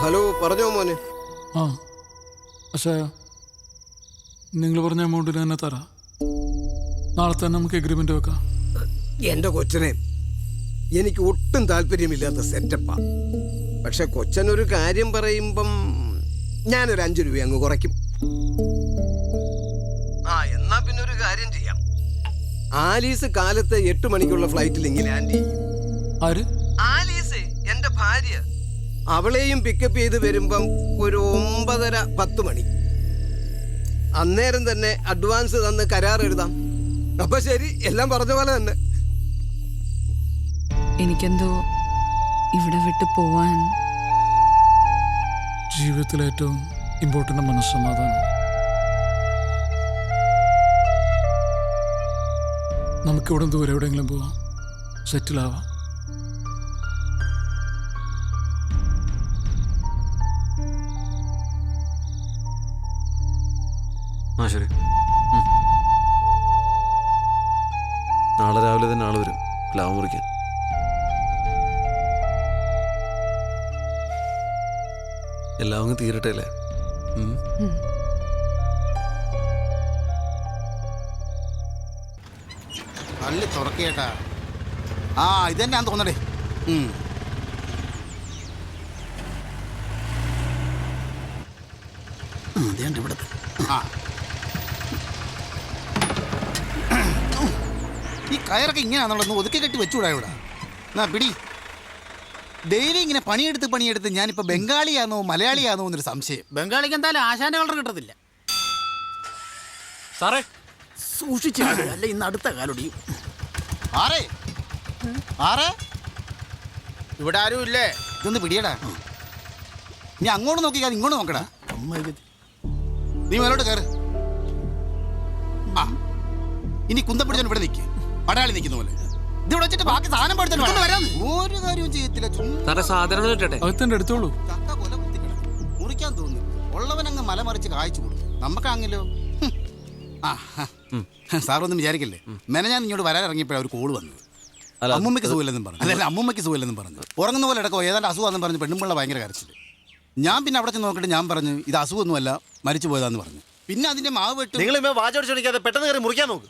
Hello, പറഞ്ഞോ മോനെ. ആ പക്ഷേ നിങ്ങൾ പറഞ്ഞ എമൗണ്ടിന് തന്നെ തരാം. നാളെ തന്നെ നമുക്ക് എഗ്രിമെന്റ് വെക്കാം. എന്റെ കൊച്ചനെ, എനിക്ക് ഒട്ടും താല്പര്യമില്ലാത്ത സെറ്റപ്പാ. പക്ഷെ കൊച്ചനൊരു കാര്യം പറയുമ്പം ഞാനൊരു 5 രൂപ അങ്ങ് കുറയ്ക്കും. എന്നാ പിന്നെ ഒരു കാര്യം ചെയ്യാം. ആലീസ് കാലത്ത് 8 മണിക്കുള്ള ഫ്ലൈറ്റിൽ ഇങ്ങനെ ലാൻഡ് ചെയ്യും. ആര്? ആലീസ്, എന്റെ ഭാര്യ. അവളെയും പിക്കപ്പ് ചെയ്ത് വരുമ്പം ഒരു 9:30-10 മണി. അന്നേരം തന്നെ അഡ്വാൻസ് തന്ന് കരാർ എഴുതാം. അപ്പൊ ശരി, എല്ലാം പറഞ്ഞ പോലെ തന്നെ. എനിക്കെന്തോ ഇവിടെ വിട്ടു പോവാൻ. ജീവിതത്തിലെ ഏറ്റവും ഇമ്പോർട്ടൻ്റ് മനസ്സമാധാനം. നമുക്കിവിടെ ദൂരെ എവിടെയെങ്കിലും പോവാം, സെറ്റിലാവാം. ശരി, നാളെ രാവിലെ തന്നെ ആള് വരും പ്ലാവ് മുറിക്കാൻ. എല്ലാം അങ്ങ് തീരട്ടെ അല്ലേ? പള്ളി തുറക്കേട്ടാ. ഇതന്നെ ഞാൻ തോന്നടേ. ഇവിടത്തെ ഈ കയറൊക്കെ ഇങ്ങനെയാണെന്നുള്ളത് ഒതുക്കി കെട്ടി വെച്ചുകൂടാ ഇവിടെ. എന്നാ പിടി. ഡെയിലി ഇങ്ങനെ പണിയെടുത്ത് ഞാനിപ്പോൾ ബംഗാളിയാണോ മലയാളിയാണോ എന്നൊരു സംശയം. ബംഗാളിക്ക് എന്തായാലും ആശാന്റെ കളർ കിട്ടത്തില്ല സാറേ. സൂക്ഷിച്ചു, അല്ല ഇന്ന് അടുത്ത കാലൊടി. ആറേ ആറേ, ഇവിടെ ആരും ഇല്ലേ? ഇതൊന്ന് പിടിയടാ. നീ അങ്ങോട്ട് നോക്കിക്കാതെ ഇങ്ങോട്ട് നോക്കടാ. നീ മേലോട്ട് കയറ്. ഇനി കുന്തം പിടിച്ചാൽ ഇവിടെ നിൽക്കുക, പടയാളി നിൽക്കുന്ന പോലെ. ഇതിവിടെ വെച്ചിട്ട് ബാക്കി സാധനം പഠിച്ചിട്ട് വരാം. ഒരു കാര്യവും ചെയ്യത്തില്ല. സാധനങ്ങൾ അകത്തന്നെ എടുത്തോളൂ. ചക്ക കൊല കുത്തിക്കിടക്കും, മുറിക്കാൻ തോന്നുന്നു. ഉള്ളവനങ്ങ് മലമറിച്ച് കായ്ച്ചു കൊടുക്കും. നമുക്കാണെങ്കിലോ. സാറൊന്നും വിചാരിക്കില്ലേ, ഞാൻ ഇങ്ങോട്ട് വരാൻ ഇറങ്ങിയപ്പോഴാണ് ഒരു കോള് വന്നത്. അമ്മൂമ്മയ്ക്ക് സുഖമില്ലെന്നും പറഞ്ഞു. അതല്ല, അമ്മൂമ്മയ്ക്ക് സുഖമില്ലെന്നും പറഞ്ഞു. ഉറങ്ങുന്ന പോലെ ഇടക്കോ ഏതാണ്ട് അസുഖമാണെന്ന് പറഞ്ഞ് പെണ്ണുമ്പിള്ള ഭയങ്കര കരച്ചില്. ഞാൻ പിന്നെ അവിടെ ചെന്ന് നോക്കിയിട്ട് ഞാൻ പറഞ്ഞു ഇത് അസുഖമൊന്നുമല്ല, മരിച്ചു പോയതാന്ന് പറഞ്ഞു. പിന്നെ അതിന്റെ മാവ് വെട്ട്. നിങ്ങൾ വാചോടിക്കാതെ പെട്ടെന്ന് കയറി മുറിക്കാൻ നോക്ക്.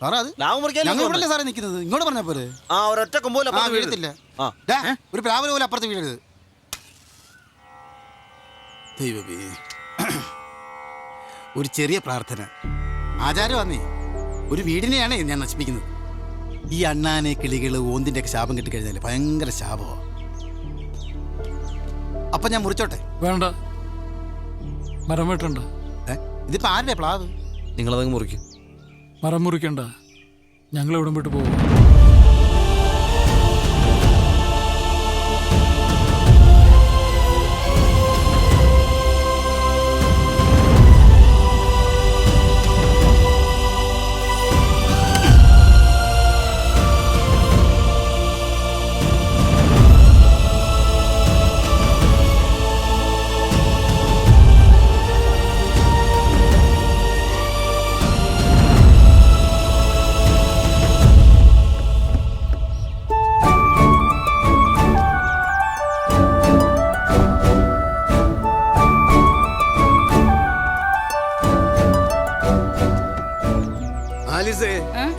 ഞങ്ങൾ ഇവിടെ സാറേ നിൽക്കുന്നത്, ഇങ്ങോട്ട് പറഞ്ഞ പോലെ. ഒരൊറ്റ കൊമ്പോല വീഴത്തില്ല. ഒരു പ്ലാവിലെ പോലെ അപ്പുറത്ത് വീഴരുത്. ദൈവമേ, ഒരു ചെറിയ പ്രാർത്ഥന. ആചാരം വന്നേ, ഒരു വീടിനെയാണ് ഞാൻ നശിപ്പിക്കുന്നത്. ഈ അണ്ണാനെ കിളികള് ഓന്തിന്റെ ഒക്കെ ശാപം കിട്ടിക്കഴിഞ്ഞാല് ഭയങ്കര ശാപമാണ്. അപ്പൊ ഞാൻ മുറിച്ചോട്ടെ? വേണ്ട, മരം വെട്ടണ്ട. ഇതിപ്പോ ആരുടെ പ്ലാവ്? നിങ്ങളതങ്ങ് മുറിക്കും. മരം മുറിക്കണ്ട, ഞങ്ങൾ എവിടെ വിട്ട് പോകും.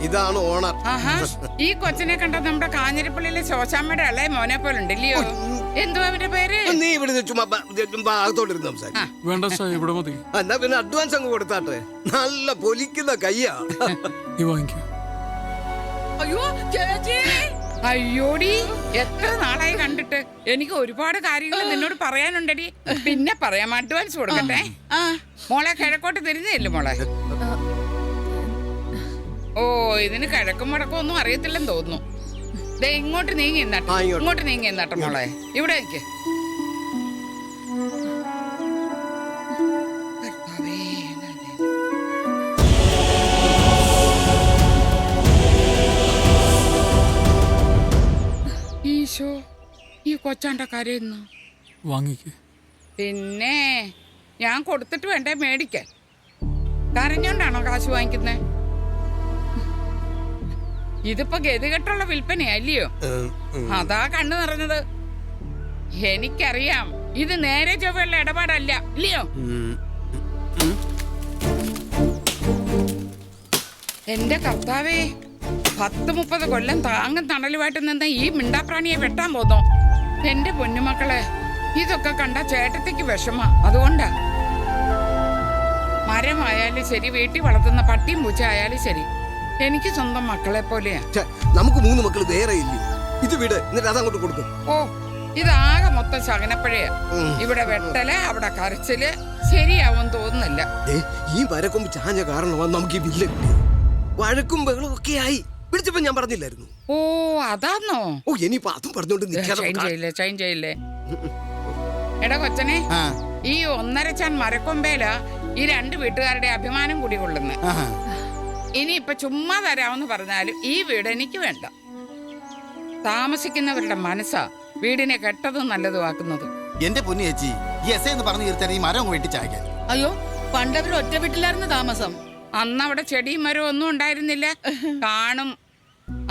ഇതാണ് ഓണർ. ഈ കൊച്ചിനെ കണ്ട നമ്മുടെ കാഞ്ഞിരപ്പള്ളിയിലെ ശോശാമ്മയുടെ ഇളയ മോനെ പോലെ ഉണ്ടല്ലയോ? എന്തുവാ അവന്റെ പേര്? നീ ഇവിടെ ചുമ്മാ ഭാഗത്തോട്ടിരുന്ന് സംസാരിക്കും. വേണ്ട സാർ, ഇവിടെ മതി. എന്നാ പിന്നെ അഡ്വാൻസ് അങ്ങ് കൊടുത്താട്ടെ. നല്ല പൊലിക്കുന്ന കയ്യാ. അയ്യോ ചേച്ചി, അയ്യോടി, എത്ര നാളായി കണ്ടിട്ട്. എനിക്ക് ഒരുപാട് കാര്യങ്ങൾ നിന്നോട് പറയാനുണ്ടടി. പിന്നെ പറയാം, അഡ്വാൻസ് കൊടുക്കട്ടെ. മോളെ കിഴക്കോട്ട് തിരിഞ്ഞില്ലേ മോളെ? ഓ, ഇതിന് കിഴക്കും വടക്കും ഒന്നും അറിയത്തില്ലെന്ന് തോന്നുന്നു. ഇങ്ങോട്ട് നീങ്ങി എന്നാട്ടെ, ഇങ്ങോട്ട് നീങ്ങി എന്നാട്ടെ മോളെ. ഇവിടെ നിൽക്ക്. ഈശോ, ഈ കൊച്ചാണ്ട കരയുന്നു. വാങ്ങിക്ക്. പിന്നെ ഞാൻ കൊടുത്തിട്ട് വേണ്ടേ മേടിക്കാൻ? കരഞ്ഞോണ്ടാണോ കാശ് വാങ്ങിക്കുന്നേ? ഇതിപ്പോ ഗതികെട്ടുള്ള വിൽപ്പനയല്ലയോ? അതാ കണ്ണു നിറഞ്ഞത്. എനിക്കറിയാം ഇത് നേരെ ചൊവ്വയുള്ള ഇടപാടല്ല, ഇല്ലയോ? എന്റെ കർത്താവേ, 10-30 കൊല്ലം താങ്ങും തണലുമായിട്ട് നിന്ന ഈ മിണ്ടാപ്രാണിയെ വെട്ടാൻ പോന്നോ? എന്റെ പൊന്നുമക്കളെ, ഇതൊക്കെ കണ്ട ചേട്ടത്തിക്ക് വിഷമ. അതുകൊണ്ടാ മരമായാലും ശരി, വീട്ടിൽ വളർത്തുന്ന പട്ടിയും പൂച്ച ആയാലും ശരി, എനിക്ക് സ്വന്തം മക്കളെ പോലെയാ. നമുക്ക് 3 മക്കൾ വേറെ ഇല്ല. ഇത് വിട്, എന്നിട്ട് അതങ്ങോട്ട് കൊടുക്കും. ഓ, ഇതാകെ മൊത്തം ശകനപ്പഴയാ. ഇവിടെ വെട്ടല്, അവിടെ കരച്ചില്, ശരിയാവും തോന്നുന്നില്ല. ഈ മരക്കൊമ്പ് ചാഞ്ഞ കാരണമാണ് നമുക്ക് ഈ വില്ല കിട്ടിയത്. വഴക്കും ബഹളും ഒക്കെ ആയി. വിളിച്ചപ്പോ ഞാൻ പറഞ്ഞില്ലായിരുന്നു? ഓ, അതാന്നോ? ഓ, ഇനിയിപ്പോ അതും പറഞ്ഞോണ്ട് ചൈൻ ചെയ്യില്ലേ. എടാ കൊച്ചനെ, ഈ 1.5 ചാൻ മരക്കൊമ്പേല ഈ 2 വീട്ടുകാരുടെ അഭിമാനം കൂടി കൊള്ളുന്നു. ഇനിയിപ്പൊ ചുമ്മാ തരാമെന്ന് പറഞ്ഞാലും ഈ വീട് എനിക്ക് വേണ്ട. താമസിക്കുന്നവരുടെ മനസ്സാ വീടിനെ കെട്ടതും നല്ലതും ആക്കുന്നത്. എന്റെ പൊന്നു ചേച്ചി, ഈ എസ് എന്ന് പറഞ്ഞു തീർത്താൻ ഈ മരം വെട്ടിച്ചാക്കാൻ. അയ്യോ, പണ്ടവർ ഒറ്റ വീട്ടിലായിരുന്നു താമസം. അന്ന് അവിടെ ചെടിയും മരവും ഒന്നും ഉണ്ടായിരുന്നില്ല. കാണും,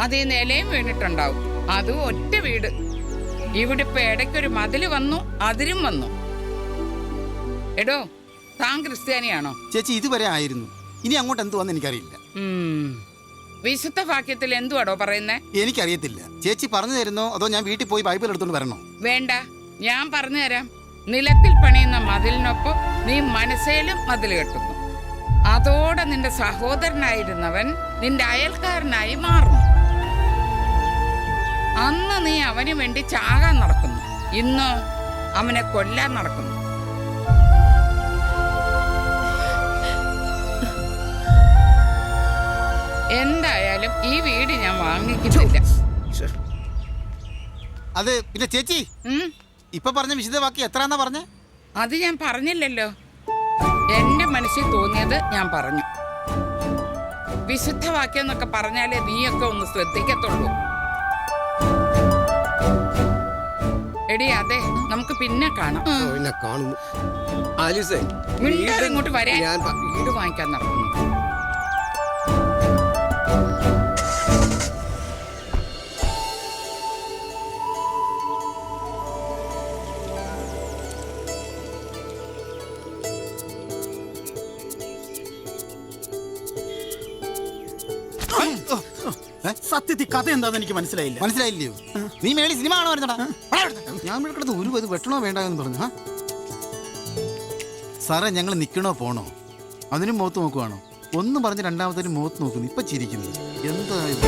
അതിൽ നിലയും വീണിട്ടുണ്ടാവും. അതും ഒറ്റ വീട്. ഇവിടെ ഇപ്പൊ ഇടയ്ക്കൊരു മതില് വന്നു, അതിരും വന്നു. എടോ, താൻ ക്രിസ്ത്യാനിയാണോ? ചേച്ചി ഇതുവരെ ആയിരുന്നു. ഇനി അങ്ങോട്ട് എന്ത് വന്ന് എനിക്കറിയില്ല. വിശുദ്ധ വാക്യത്തിൽ എന്തുവാടോ പറയുന്നേ? എനിക്കറിയത്തില്ല. ചേച്ചി പറഞ്ഞു തരുന്നോ അതോ ഞാൻ വീട്ടിൽ പോയി ബൈബിൾ എടുത്തോണ്ട് വരണോ? വേണ്ട, ഞാൻ പറഞ്ഞു തരാം. നിലത്തിൽ പണിയുന്ന മതിലിനൊപ്പം നീ മനസ്സേലും മതിൽ കെട്ടുന്നു. അതോടെ നിന്റെ സഹോദരനായിരുന്നവൻ നിന്റെ അയൽക്കാരനായി മാറുന്നു. അന്ന് നീ അവന് വേണ്ടി ചാകാൻ നടക്കുന്നു, ഇന്ന് അവനെ കൊല്ലാൻ നടക്കുന്നു. എന്തായാലും ഈ വീട് ഞാൻ വാങ്ങിക്കുന്നില്ല. അത് പിന്നെ ചേച്ചി ഇപ്പൊ പറഞ്ഞ വിശുദ്ധവാക്യം എത്രന്നാ പറഞ്ഞേ? അത് ഞാൻ പറഞ്ഞില്ലല്ലോ. എന്റെ മനസ്സിൽ തോന്നിയത് ഞാൻ പറഞ്ഞു. വിശുദ്ധവാക്യം എന്നൊക്കെ പറഞ്ഞാലേ നീയൊക്കെ ഒന്ന് ശ്രദ്ധിക്കത്തുള്ളൂ. എടി, അതെ, നമുക്ക് പിന്നെ കാണാം. പിന്നെ കാണുന്നു. ആലിസേ, മിണ്ടാതെ ഇങ്ങോട്ട് വരാൻ. ഞാൻ വീട് വാങ്ങിക്കാൻ നടക്കുന്നു. സത്യത്തിൽ കഥ എന്താന്ന് എനിക്ക് മനസ്സിലായില്ല. മനസ്സിലായില്ലയോ? നീ മേളി സിനിമ ആണോ വരുന്നടാ? ഞാൻ വിളിക്കണത് ഒരു ഇത് വെട്ടണോ വേണ്ട എന്ന് പറഞ്ഞു. സാറേ, ഞങ്ങൾ നിൽക്കണോ പോണോ? അതിനും മുഖത്ത് നോക്കുവാണോ? ഒന്ന് പറഞ്ഞ് രണ്ടാമത്തേനും മുഖത്ത് നോക്കുന്നു. ഇപ്പൊ ചിരിക്കുന്നു. എന്താ ഇത്?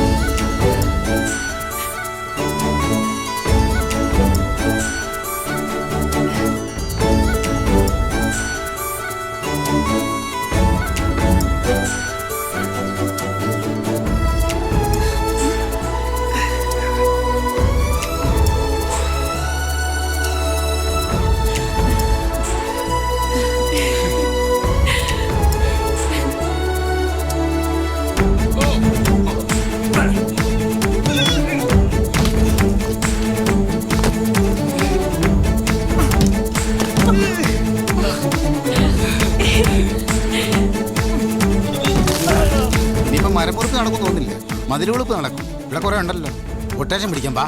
മരപ്പുറത്ത് നടക്കും തോന്നില്ല, മതിലുകൊളുപ്പ് നടക്കും. ഇവിടെ കുറെ ഉണ്ടല്ലോ. കൊട്ടേഷൻ പിടിക്കാൻ പാ.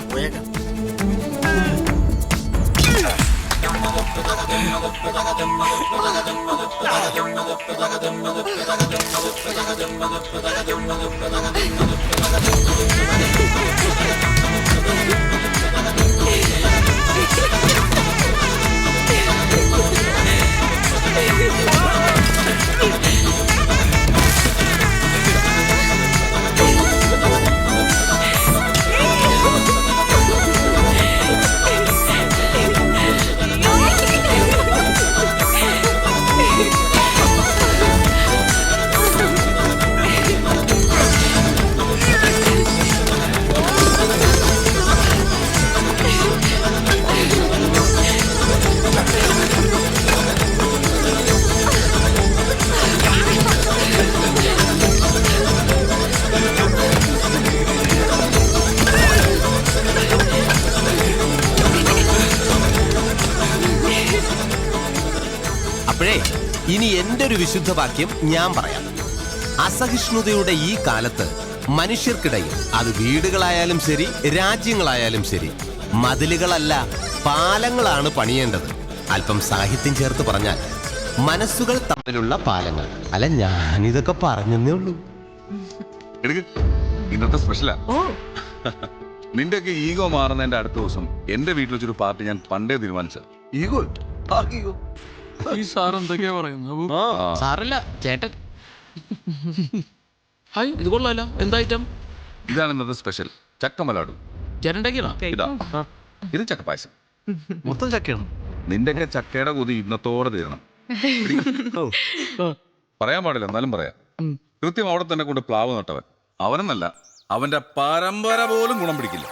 അപ്പോഴേ ഇനി എൻ്റെ ഒരു വിശുദ്ധവാക്യം ഞാൻ പറയാം. അസഹിഷ്ണുതയുടെ ഈ കാലത്ത് മനുഷ്യർക്കിടയിൽ, അത് വീടുകളായാലും ശരി രാജ്യങ്ങളായാലും ശരി, മതിലുകളല്ല പാലങ്ങളാണ് പണിയേണ്ടത്. അല്പം സാഹിത്യം ചേർത്ത് പറഞ്ഞാൽ മനസ്സുകൾ തമ്മിലുള്ള പാലങ്ങൾ. അല്ല, ഞാനിതൊക്കെ പറഞ്ഞേ ഉള്ളൂ. എടുക്ക്, ഇന്നത്തെ സ്പെഷ്യലാ. നിന്റെയൊക്കെ ഈഗോ മാറുന്നതിന്റെ അടുത്ത ദിവസം എന്റെ വീട്ടിൽ വെച്ചൊരു പാർട്ടി ഞാൻ പണ്ടേ തീരുമാനിച്ചത്. ഈഗോ ഈഗോ ഈ സാർ എന്തൊക്കെയാ പറയുന്നത് അബു? സാറല്ല ചേട്ടൻ. ഹായ്, ഇത് കൊള്ളാലോ. എന്താ ഐറ്റം? ഇതാണ് ഇന്നത്തെ സ്പെഷ്യൽ, ചക്കമലാടു. ചേട്ടൻ്റെക്കാണോ? ഇതാ, ഇത് ചക്കപ്പായസം. മൊത്തം ചക്കയാണ്. നിന്റെയൊക്കെ ചക്കയുടെ കൊതി ഇന്നത്തോടെ തീരണം. പറയാൻ പാടില്ല, എന്നാലും പറയാം. കൃത്യം അവിടെ തന്നെ കൊണ്ട് പ്ലാവ് നട്ടവൻ അവനെന്നല്ല, അവന്റെ പരമ്പര പോലും ഗുണം പിടിക്കില്ല.